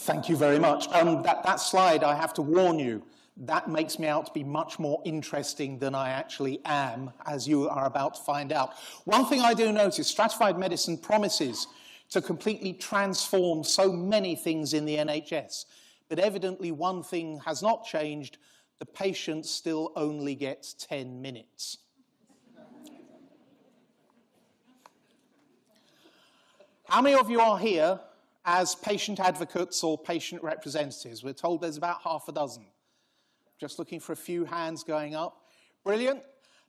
Thank you very much. That slide, I have to warn you, that makes me out to be much more interesting than I actually am, as you are about to find out. One thing I do notice, stratified medicine promises to completely transform so many things in the NHS, but evidently one thing has not changed: the patient still only gets 10 minutes. How many of you are here as patient advocates or patient representatives? We're told there's about half a dozen. Just looking for a few hands going up. Brilliant.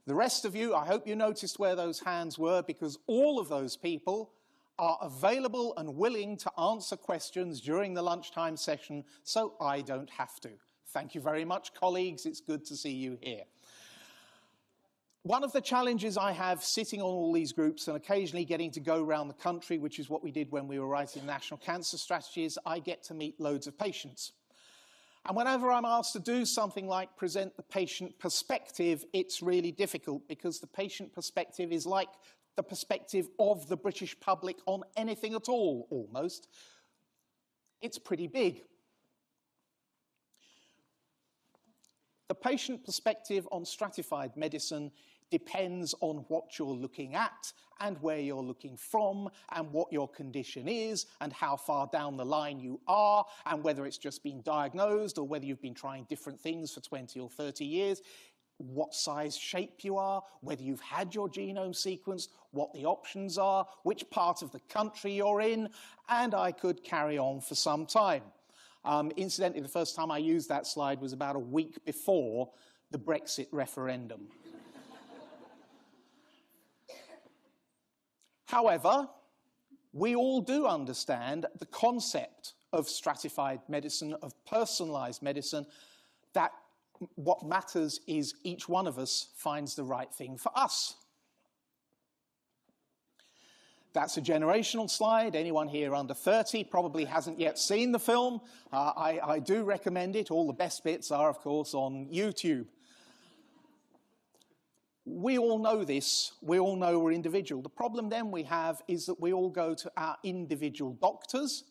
The rest of you, I hope you noticed where those hands were, because all of those people are available and willing to answer questions during the lunchtime session, so I don't have to. Thank you very much, colleagues. It's good to see you here. One of the challenges I have sitting on all these groups and occasionally getting to go around the country, which is what we did when we were writing National Cancer Strategy, is I get to meet loads of patients. And whenever I'm asked to do something like present the patient perspective, it's really difficult, because the patient perspective is like the perspective of the British public on anything at all, almost. It's pretty big. The patient perspective on stratified medicine depends on what you're looking at and where you're looking from and what your condition is and how far down the line you are and whether it's just been diagnosed or whether you've been trying different things for 20 or 30 years, what size shape you are, whether you've had your genome sequenced, what the options are, which part of the country you're in, and I could carry on for some time. Incidentally, the first time I used that slide was about a week before the Brexit referendum. However, we all do understand the concept of stratified medicine, of personalised medicine, that what matters is each one of us finds the right thing for us. That's a generational slide. Anyone here under 30 probably hasn't yet seen the film. I do recommend it. All the best bits are, of course, on YouTube. We all know this. We all know we're individual. The problem then we have is that we all go to our individual doctors,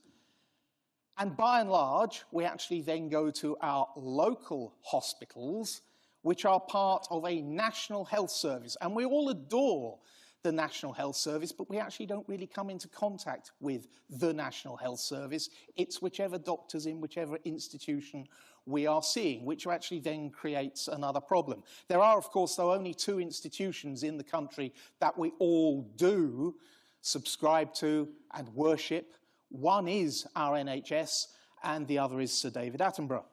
and by and large, we actually then go to our local hospitals, which are part of a national health service. And we all adore the National Health Service, but we actually don't really come into contact with the National Health Service. It's whichever doctors in whichever institution we are seeing, which actually then creates another problem. There are, of course, though, only 2 institutions in the country that we all do subscribe to and worship. One is our NHS, and the other is Sir David Attenborough.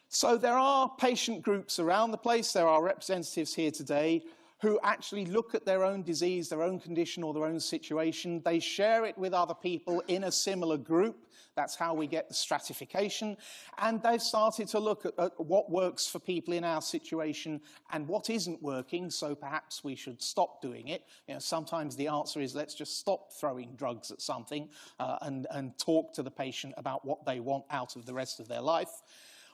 So there are patient groups around the place. There are representatives here today who actually look at their own disease, their own condition, or their own situation. They share it with other people in a similar group. That's how we get the stratification. And they've started to look at what works for people in our situation and what isn't working, so perhaps we should stop doing it. You know, sometimes the answer is let's just stop throwing drugs at something and talk to the patient about what they want out of the rest of their life.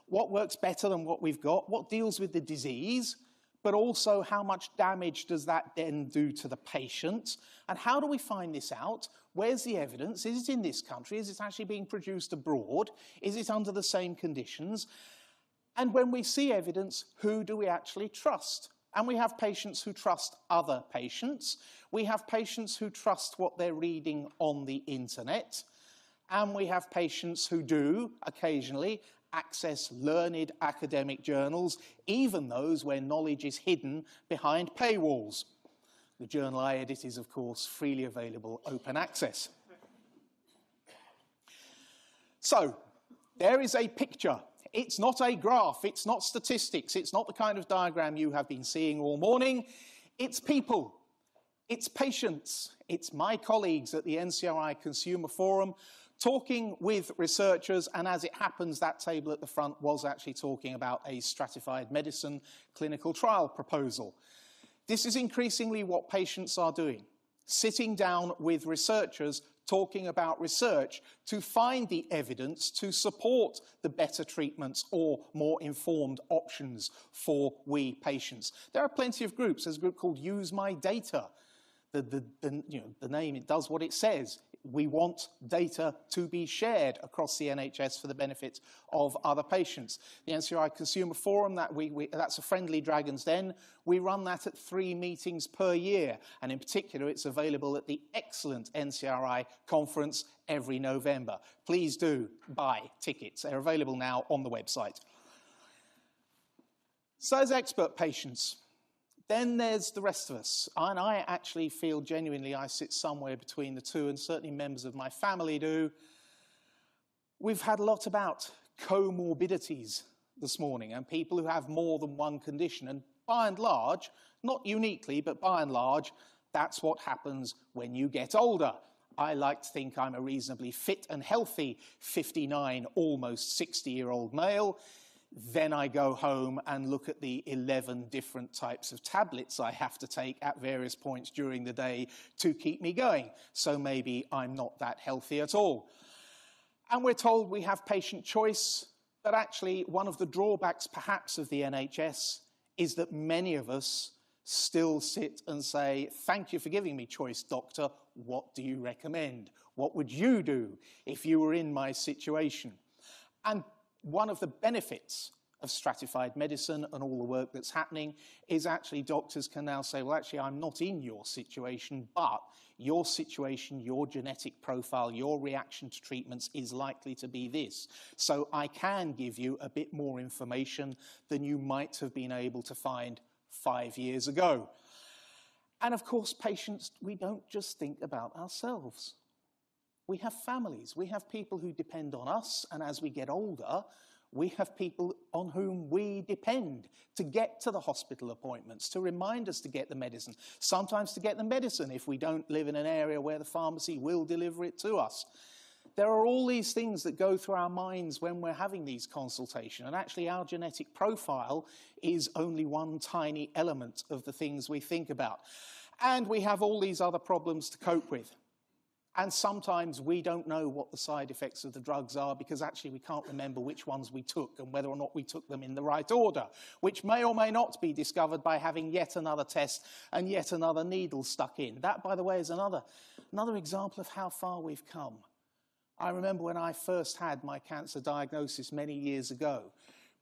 What works better than what we've got? What deals with the disease? But also, how much damage does that then do to the patient? And how do we find this out? Where's the evidence? Is it in this country? Is it actually being produced abroad? Is it under the same conditions? And when we see evidence, who do we actually trust? And we have patients who trust other patients. We have patients who trust what they're reading on the internet. And we have patients who do, occasionally, access learned academic journals, even those where knowledge is hidden behind paywalls. The journal I edit is, of course, freely available, open access. So, there is a picture. It's not a graph, it's not statistics, it's not the kind of diagram you have been seeing all morning. It's people, it's patients, it's my colleagues at the NCRI Consumer Forum, talking with researchers, and as it happens, that table at the front was actually talking about a stratified medicine clinical trial proposal. This is increasingly what patients are doing, sitting down with researchers, talking about research to find the evidence to support the better treatments or more informed options for we patients. There are plenty of groups. There's a group called Use My Data the name, it does what it says. We want data to be shared across the NHS for the benefit of other patients. The NCRI Consumer Forum, that's a friendly Dragon's Den. We run that at 3 meetings per year, and in particular, it's available at the excellent NCRI conference every November. Please do buy tickets. They're available now on the website. So as expert patients, then there's the rest of us, and I actually feel genuinely I sit somewhere between the two, and certainly members of my family do. We've had a lot about comorbidities this morning, and people who have more than one condition, and by and large, not uniquely, but by and large, that's what happens when you get older. I like to think I'm a reasonably fit and healthy 59, almost 60-year-old male. Then I go home and look at the 11 different types of tablets I have to take at various points during the day to keep me going. So maybe I'm not that healthy at all. And we're told we have patient choice, but actually one of the drawbacks perhaps of the NHS is that many of us still sit and say, thank you for giving me choice, doctor. What do you recommend? What would you do if you were in my situation? And one of the benefits of stratified medicine and all the work that's happening is actually doctors can now say, well, actually, I'm not in your situation, but your situation, your genetic profile, your reaction to treatments is likely to be this. So I can give you a bit more information than you might have been able to find 5 years ago. And of course, patients, we don't just think about ourselves. We have families, we have people who depend on us, and as we get older, we have people on whom we depend to get to the hospital appointments, to remind us to get the medicine, sometimes to get the medicine if we don't live in an area where the pharmacy will deliver it to us. There are all these things that go through our minds when we're having these consultations, and actually our genetic profile is only one tiny element of the things we think about. And we have all these other problems to cope with. And sometimes we don't know what the side effects of the drugs are because actually we can't remember which ones we took and whether or not we took them in the right order, which may or may not be discovered by having yet another test and yet another needle stuck in. That, by the way, is another example of how far we've come. I remember when I first had my cancer diagnosis many years ago,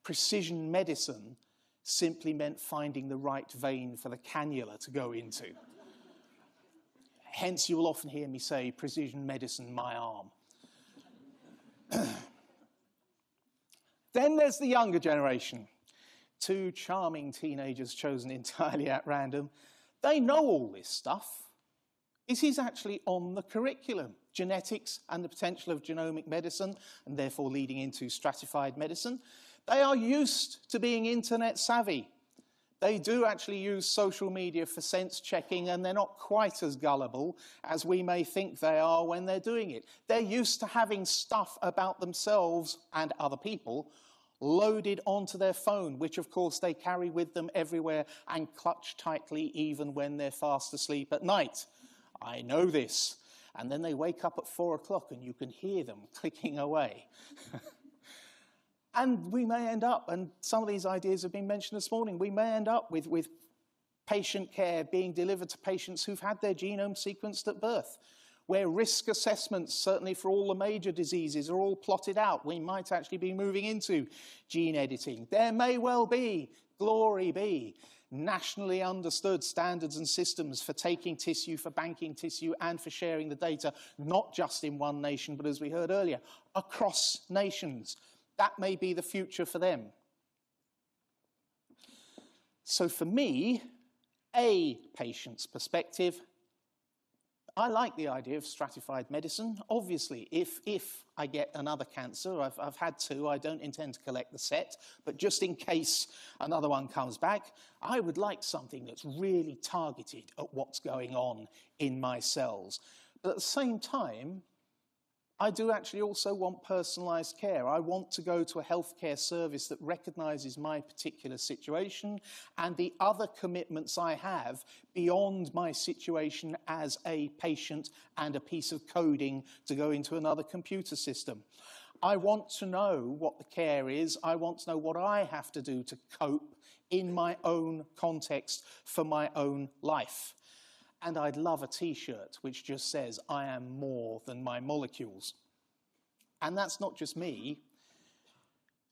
precision medicine simply meant finding the right vein for the cannula to go into. Hence, you will often hear me say, precision medicine, my arm. Then there's the younger generation. 2 charming teenagers chosen entirely at random. They know all this stuff. It is actually on the curriculum. Genetics and the potential of genomic medicine, and therefore leading into stratified medicine. They are used to being internet savvy. They do actually use social media for sense checking, and they're not quite as gullible as we may think they are when they're doing it. They're used to having stuff about themselves and other people loaded onto their phone, which of course they carry with them everywhere and clutch tightly even when they're fast asleep at night. I know this. And then they wake up at 4 o'clock and you can hear them clicking away. And we may end up, and some of these ideas have been mentioned this morning, we may end up with patient care being delivered to patients who've had their genome sequenced at birth, where risk assessments, certainly for all the major diseases, are all plotted out. We might actually be moving into gene editing. There may well be, glory be, nationally understood standards and systems for taking tissue, for banking tissue, and for sharing the data, not just in one nation, but as we heard earlier, across nations. That may be the future for them. So for me, a patient's perspective, I like the idea of stratified medicine. Obviously, if I get another cancer, I've had 2, I don't intend to collect the set, but just in case another one comes back, I would like something that's really targeted at what's going on in my cells. But at the same time, I do actually also want personalised care. I want to go to a healthcare service that recognises my particular situation and the other commitments I have beyond my situation as a patient and a piece of coding to go into another computer system. I want to know what the care is. I want to know what I have to do to cope in my own context for my own life. And I'd love a t-shirt which just says, I am more than my molecules. And that's not just me.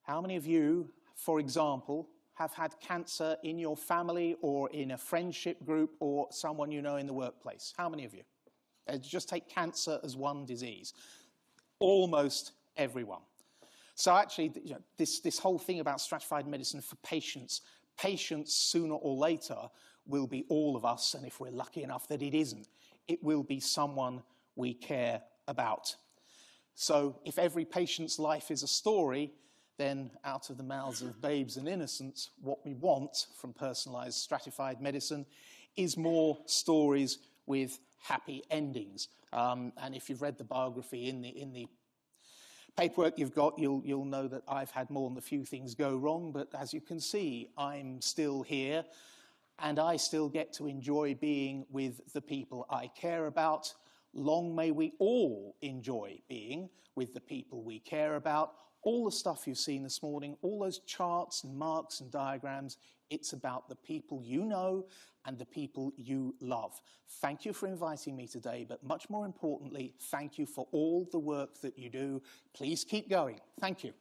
How many of you, for example, have had cancer in your family or in a friendship group or someone you know in the workplace? How many of you? Just take cancer as one disease. Almost everyone. So actually, you know, this whole thing about stratified medicine for patients sooner or later will be all of us, and if we're lucky enough that it isn't, it will be someone we care about. So if every patient's life is a story, then out of the mouths of babes and innocents, what we want from personalised stratified medicine is more stories with happy endings. And if you've read the biography in the paperwork you've got, you'll know that I've had more than a few things go wrong, but as you can see, I'm still here, and I still get to enjoy being with the people I care about. Long may we all enjoy being with the people we care about. All the stuff you've seen this morning, all those charts and marks and diagrams, it's about the people you know and the people you love. Thank you for inviting me today, but much more importantly, thank you for all the work that you do. Please keep going. Thank you.